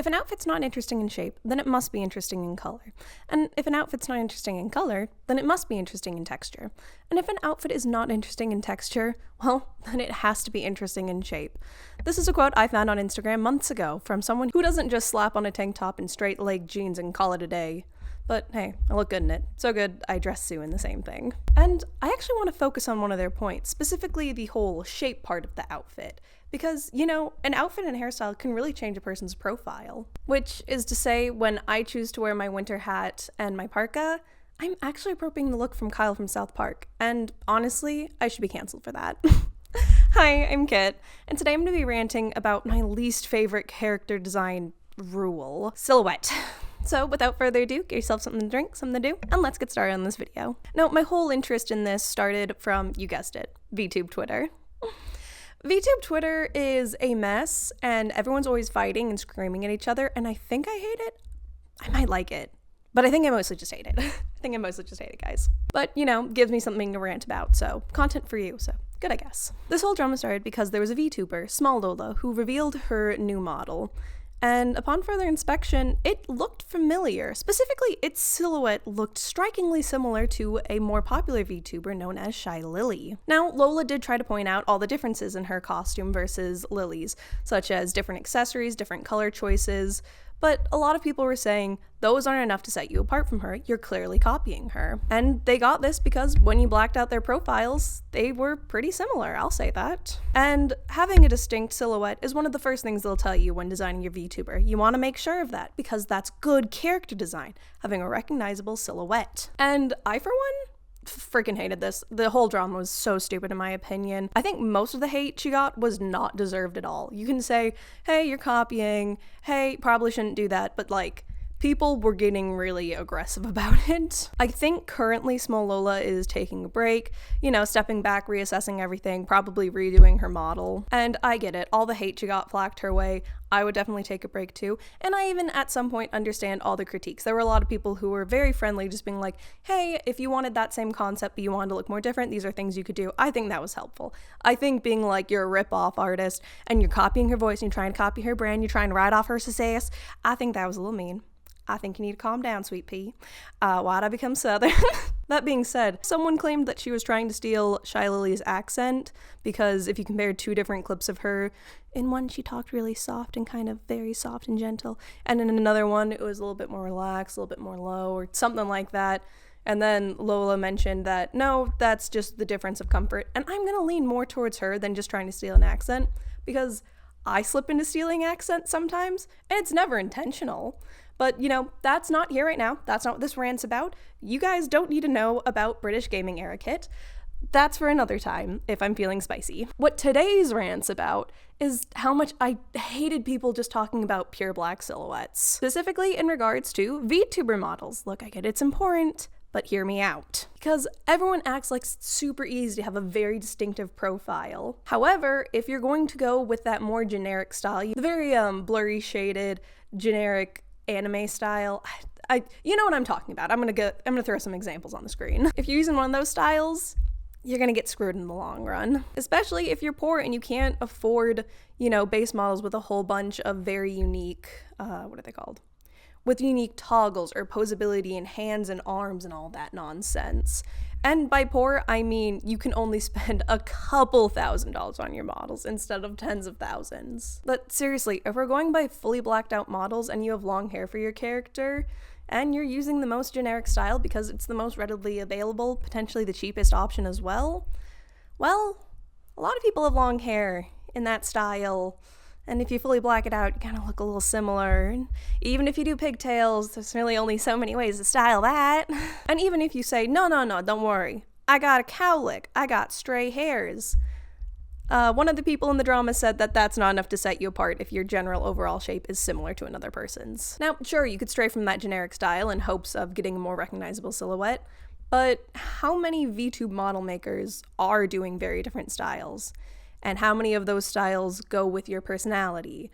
If an outfit's not interesting in shape, then it must be interesting in color. And if an outfit's not interesting in color, then it must be interesting in texture. And if an outfit is not interesting in texture, well, then it has to be interesting in shape. This is a quote I found on Instagram months ago from someone who doesn't just slap on a tank top and straight leg jeans and call it a day. But hey, I look good in it. So good, I dress Sue in the same thing. And I actually want to focus on one of their points, specifically the whole shape part of the outfit. Because, you know, an outfit and hairstyle can really change a person's profile. Which is to say, when I choose to wear my winter hat and my parka, I'm actually appropriating the look from Kyle from South Park. And honestly, I should be canceled for that. Hi, I'm Kit, and today I'm going to be ranting about my least favorite character design rule, silhouette. So without further ado, get yourself something to drink, something to do, and let's get started on this video. Now, my whole interest in this started from, you guessed it, VTube Twitter. VTube Twitter is a mess, and everyone's always fighting and screaming at each other, and I think I hate it. I might like it, but I think I mostly just hate it. Guys. But, you know, gives me something to rant about, so content for you, so good, I guess. This whole drama started because there was a VTuber, Small Lola, who revealed her new model. And upon further inspection, it looked familiar. Specifically, its silhouette looked strikingly similar to a more popular VTuber known as Shy Lily. Now, Lola did try to point out all the differences in her costume versus Lily's, such as different accessories, different color choices, but a lot of people were saying, those aren't enough to set you apart from her, you're clearly copying her. And they got this because when you blacked out their profiles, they were pretty similar, I'll say that. And having a distinct silhouette is one of the first things they'll tell you when designing your VTuber. You want to make sure of that, because that's good character design, having a recognizable silhouette. And I, for one, freaking hated this. The whole drama was so stupid in my opinion. I think most of the hate she got was not deserved at all. You can say, hey, you're copying, hey, probably shouldn't do that, but like, people were getting really aggressive about it. I think currently Small Lola is taking a break, you know, stepping back, reassessing everything, probably redoing her model. And I get it, all the hate she got flacked her way. I would definitely take a break too. And I even at some point understand all the critiques. There were a lot of people who were very friendly, just being like, hey, if you wanted that same concept but you wanted to look more different, these are things you could do. I think that was helpful. I think being like, you're a rip-off artist and you're copying her voice and you're trying to copy her brand, you're trying to ride off her success, I think that was a little mean. I think you need to calm down, sweet pea. Why'd I become Southern? That being said, someone claimed that she was trying to steal Shy Lily's accent because if you compared two different clips of her, in one she talked really soft and kind of very soft and gentle, and in another one it was a little bit more relaxed, a little bit more low, or something like that. And then Lola mentioned that, no, that's just the difference of comfort. And I'm going to lean more towards her than just trying to steal an accent, because I slip into stealing accents sometimes, and it's never intentional. But, you know, that's not here right now. That's not what this rant's about. You guys don't need to know about British gaming era Kit. That's for another time, if I'm feeling spicy. What today's rant's about is how much I hated people just talking about pure black silhouettes. Specifically in regards to VTuber models. Look, I get it's important, but hear me out. Because everyone acts like it's super easy to have a very distinctive profile. However, if you're going to go with that more generic style, the very blurry shaded, generic anime style, you know what I'm talking about. I'm gonna throw some examples on the screen. If you're using one of those styles, you're gonna get screwed in the long run. Especially if you're poor and you can't afford, you know, base models with a whole bunch of very unique, what are they called? With unique toggles or posability in hands and arms and all that nonsense. And by poor, I mean you can only spend a couple $1,000s on your models instead of tens of thousands. But seriously, if we're going by fully blacked out models and you have long hair for your character, and you're using the most generic style because it's the most readily available, potentially the cheapest option as well, a lot of people have long hair in that style. And if you fully black it out, you kind of look a little similar. And even if you do pigtails, there's really only so many ways to style that. And even if you say, no, don't worry, I got a cowlick, I got stray hairs. One of the people in the drama said that that's not enough to set you apart if your general overall shape is similar to another person's. Now, sure, you could stray from that generic style in hopes of getting a more recognizable silhouette, but how many VTube model makers are doing very different styles? And how many of those styles go with your personality?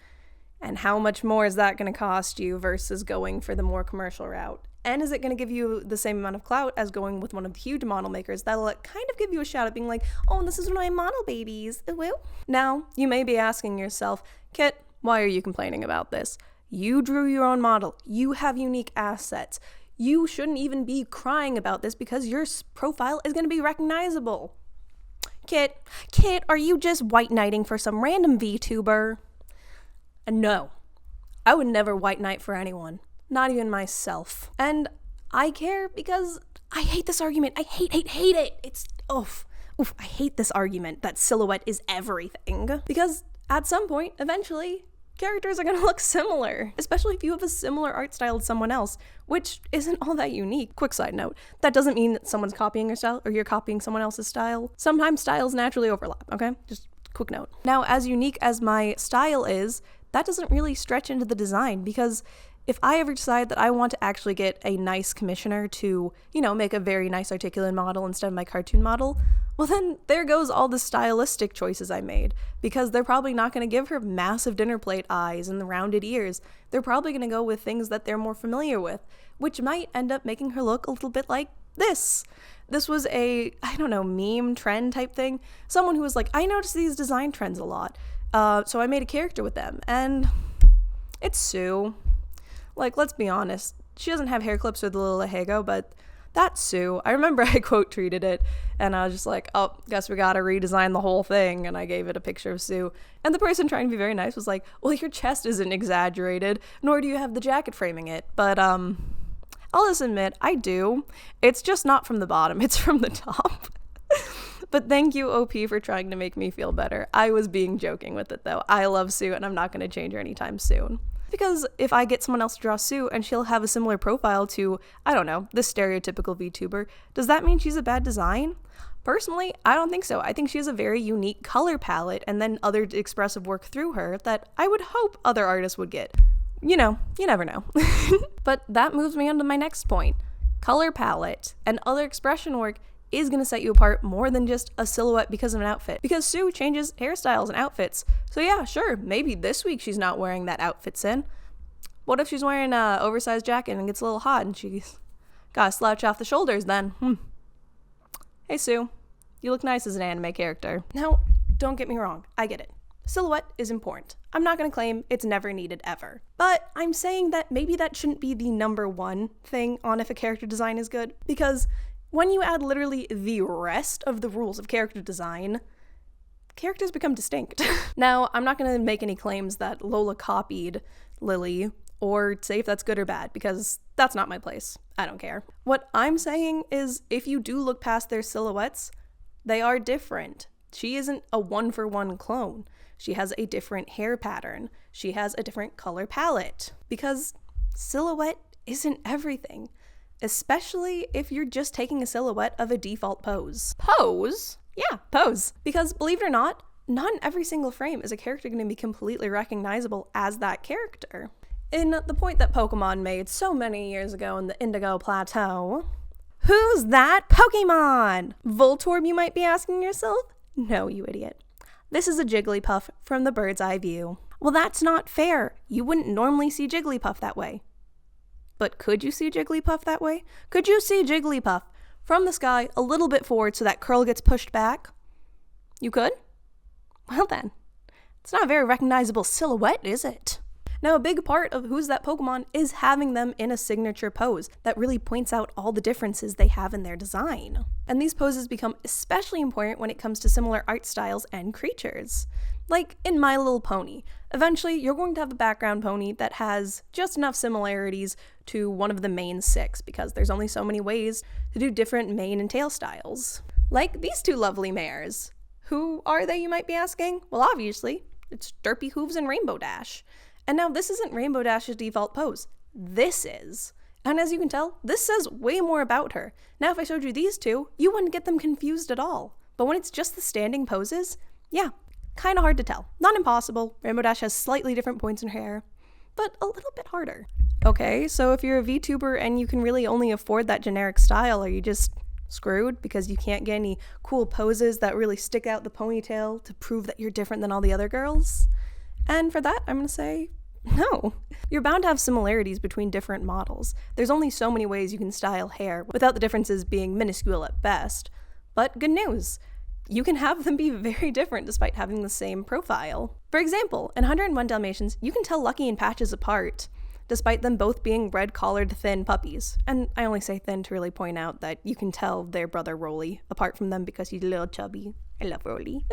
And how much more is that going to cost you versus going for the more commercial route? And is it going to give you the same amount of clout as going with one of the huge model makers that'll kind of give you a shout out being like, oh, this is one of my model babies, woo? Now, you may be asking yourself, Kit, why are you complaining about this? You drew your own model. You have unique assets. You shouldn't even be crying about this because your profile is going to be recognizable. Kit, are you just white knighting for some random VTuber? No, I would never white knight for anyone, not even myself. And I care because I hate this argument. I hate it. It's, I hate this argument that silhouette is everything. Because at some point, eventually, characters are going to look similar, especially if you have a similar art style to someone else, which isn't all that unique. Quick side note, that doesn't mean that someone's copying your style or you're copying someone else's style. Sometimes styles naturally overlap, okay? Just quick note. Now, as unique as my style is, that doesn't really stretch into the design, because if I ever decide that I want to actually get a nice commissioner to, make a very nice articulate model instead of my cartoon model, well then there goes all the stylistic choices I made, because they're probably not going to give her massive dinner plate eyes and the rounded ears. They're probably going to go with things that they're more familiar with, which might end up making her look a little bit like this. This was a, meme trend type thing. Someone who was like, I notice these design trends a lot, so I made a character with them, and it's Sue. Like, let's be honest, she doesn't have hair clips or the little lehego, but that's Sue. I remember I quote tweeted it, and I was just like, guess we gotta redesign the whole thing, and I gave it a picture of Sue. And the person trying to be very nice was like, well, your chest isn't exaggerated, nor do you have the jacket framing it. But, I'll just admit, I do. It's just not from the bottom, it's from the top. But thank you, OP, for trying to make me feel better. I was being joking with it, though. I love Sue, and I'm not gonna change her anytime soon. Because if I get someone else to draw Sue and she'll have a similar profile to, this stereotypical VTuber, does that mean she's a bad design? Personally, I don't think so. I think she has a very unique color palette and then other expressive work through her that I would hope other artists would get. You never know. But that moves me on to my next point. Color palette and other expression work is going to set you apart more than just a silhouette because of an outfit. Because Sue changes hairstyles and outfits. So yeah, sure, maybe this week she's not wearing that outfit in. What if she's wearing an oversized jacket and gets a little hot and she's gotta slouch off the shoulders then? Hey Sue, you look nice as an anime character. Now, don't get me wrong, I get it. Silhouette is important. I'm not going to claim it's never needed ever. But I'm saying that maybe that shouldn't be the number one thing on if a character design is good. Because when you add literally the rest of the rules of character design, characters become distinct. Now, I'm not going to make any claims that Lola copied Lily or say if that's good or bad, because that's not my place. I don't care. What I'm saying is if you do look past their silhouettes, they are different. She isn't a one-for-one clone. She has a different hair pattern. She has a different color palette. Because silhouette isn't everything. Especially if you're just taking a silhouette of a default pose. Pose? Yeah, pose. Because believe it or not in every single frame is a character going to be completely recognizable as that character. In the point that Pokemon made so many years ago in the Indigo Plateau, who's that Pokemon? Voltorb, you might be asking yourself? No, you idiot. This is a Jigglypuff from the bird's eye view. Well, that's not fair. You wouldn't normally see Jigglypuff that way. But could you see Jigglypuff that way? Could you see Jigglypuff from the sky a little bit forward so that curl gets pushed back? You could? Well then, it's not a very recognizable silhouette, is it? Now, a big part of Who's That Pokemon is having them in a signature pose that really points out all the differences they have in their design. And these poses become especially important when it comes to similar art styles and creatures. Like in My Little Pony, eventually you're going to have a background pony that has just enough similarities to one of the main 6, because there's only so many ways to do different mane and tail styles. Like these two lovely mares. Who are they, you might be asking? Well, obviously, it's Derpy Hooves and Rainbow Dash. And now this isn't Rainbow Dash's default pose. This is. And as you can tell, this says way more about her. Now if I showed you these two, you wouldn't get them confused at all. But when it's just the standing poses, yeah, kind of hard to tell. Not impossible. Rainbow Dash has slightly different points in her hair, but a little bit harder. Okay, so if you're a VTuber and you can really only afford that generic style, are you just screwed because you can't get any cool poses that really stick out the ponytail to prove that you're different than all the other girls? And for that, I'm going to say, no. You're bound to have similarities between different models. There's only so many ways you can style hair without the differences being minuscule at best. But good news. you can have them be very different despite having the same profile. For example, in 101 Dalmatians, you can tell Lucky and Patches apart, despite them both being red-collared, thin puppies. And I only say thin to really point out that you can tell their brother Rolly apart from them because he's a little chubby. I love Rolly.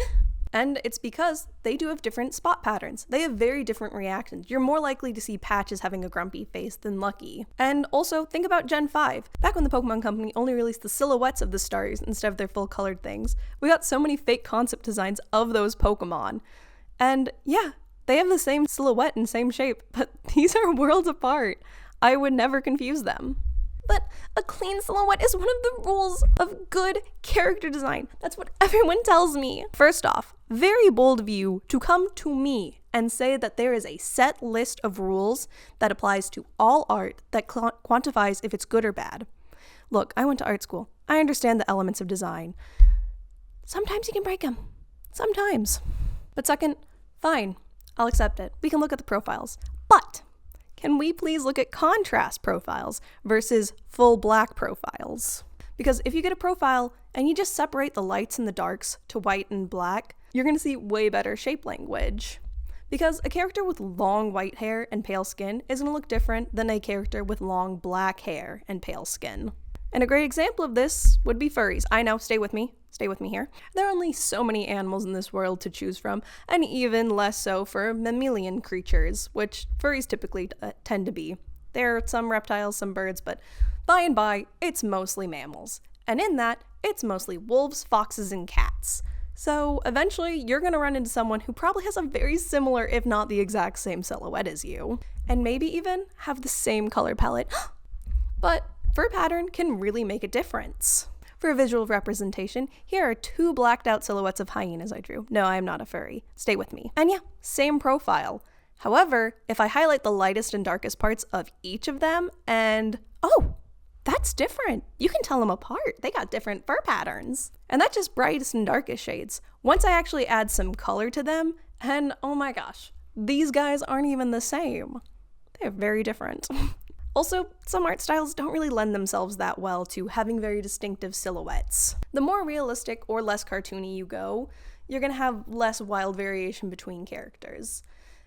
And it's because they do have different spot patterns. They have very different reactions. You're more likely to see Patches having a grumpy face than Lucky. And also, think about Gen 5. Back when the Pokemon Company only released the silhouettes of the stars instead of their full colored things, we got so many fake concept designs of those Pokemon. And yeah, they have the same silhouette and same shape, but these are worlds apart. I would never confuse them. But a clean silhouette is one of the rules of good character design. That's what everyone tells me. First off, very bold of you to come to me and say that there is a set list of rules that applies to all art that quantifies if it's good or bad. Look, I went to art school. I understand the elements of design. Sometimes you can break them. Sometimes. But second, fine. I'll accept it. We can look at the profiles. But can we please look at contrast profiles versus full black profiles? Because if you get a profile and you just separate the lights and the darks to white and black, you're going to see way better shape language. Because a character with long white hair and pale skin is going to look different than a character with long black hair and pale skin. And a great example of this would be furries. I know, stay with me here. There are only so many animals in this world to choose from, and even less so for mammalian creatures, which furries typically tend to be. There are some reptiles, some birds, but by and by, it's mostly mammals. And in that, it's mostly wolves, foxes, and cats. So eventually, you're going to run into someone who probably has a very similar, if not the exact same silhouette as you, and maybe even have the same color palette. But fur pattern can really make a difference. For a visual representation, here are two blacked out silhouettes of hyenas I drew. No, I am not a furry. Stay with me. And yeah, same profile. However, if I highlight the lightest and darkest parts of each of them and, oh, that's different. You can tell them apart. They got different fur patterns. And that's just brightest and darkest shades. Once I actually add some color to them, and oh my gosh, these guys aren't even the same. They're very different. Also, some art styles don't really lend themselves that well to having very distinctive silhouettes. The more realistic or less cartoony you go, you're gonna have less wild variation between characters.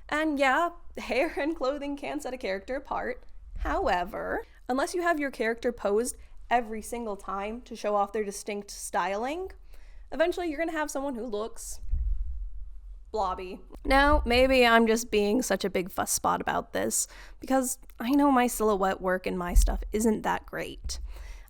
And yeah, hair and clothing can set a character apart. However, unless you have your character posed every single time to show off their distinct styling, eventually you're gonna have someone who looks blobby. Now, maybe I'm just being such a big fuss spot about this, because I know my silhouette work and my stuff isn't that great.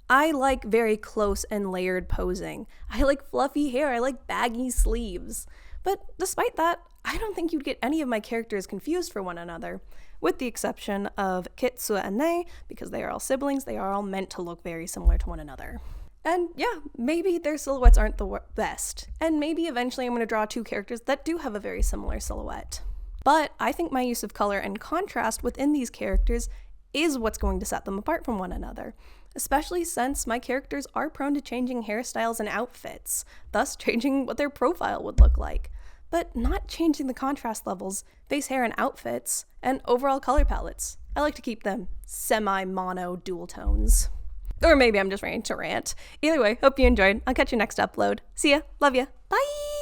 I like very close and layered posing. I like fluffy hair, I like baggy sleeves. But despite that, I don't think you'd get any of my characters confused for one another, with the exception of Kit, Sua, and Nei, because they are all siblings, they are all meant to look very similar to one another. And yeah, maybe their silhouettes aren't the best, and maybe eventually I'm going to draw two characters that do have a very similar silhouette. But I think my use of color and contrast within these characters is what's going to set them apart from one another, especially since my characters are prone to changing hairstyles and outfits, thus changing what their profile would look like, but not changing the contrast levels, face hair and outfits, and overall color palettes. I like to keep them semi-mono dual tones. Or maybe I'm just ready to rant. Either way, hope you enjoyed. I'll catch you next upload. See ya. Love ya. Bye!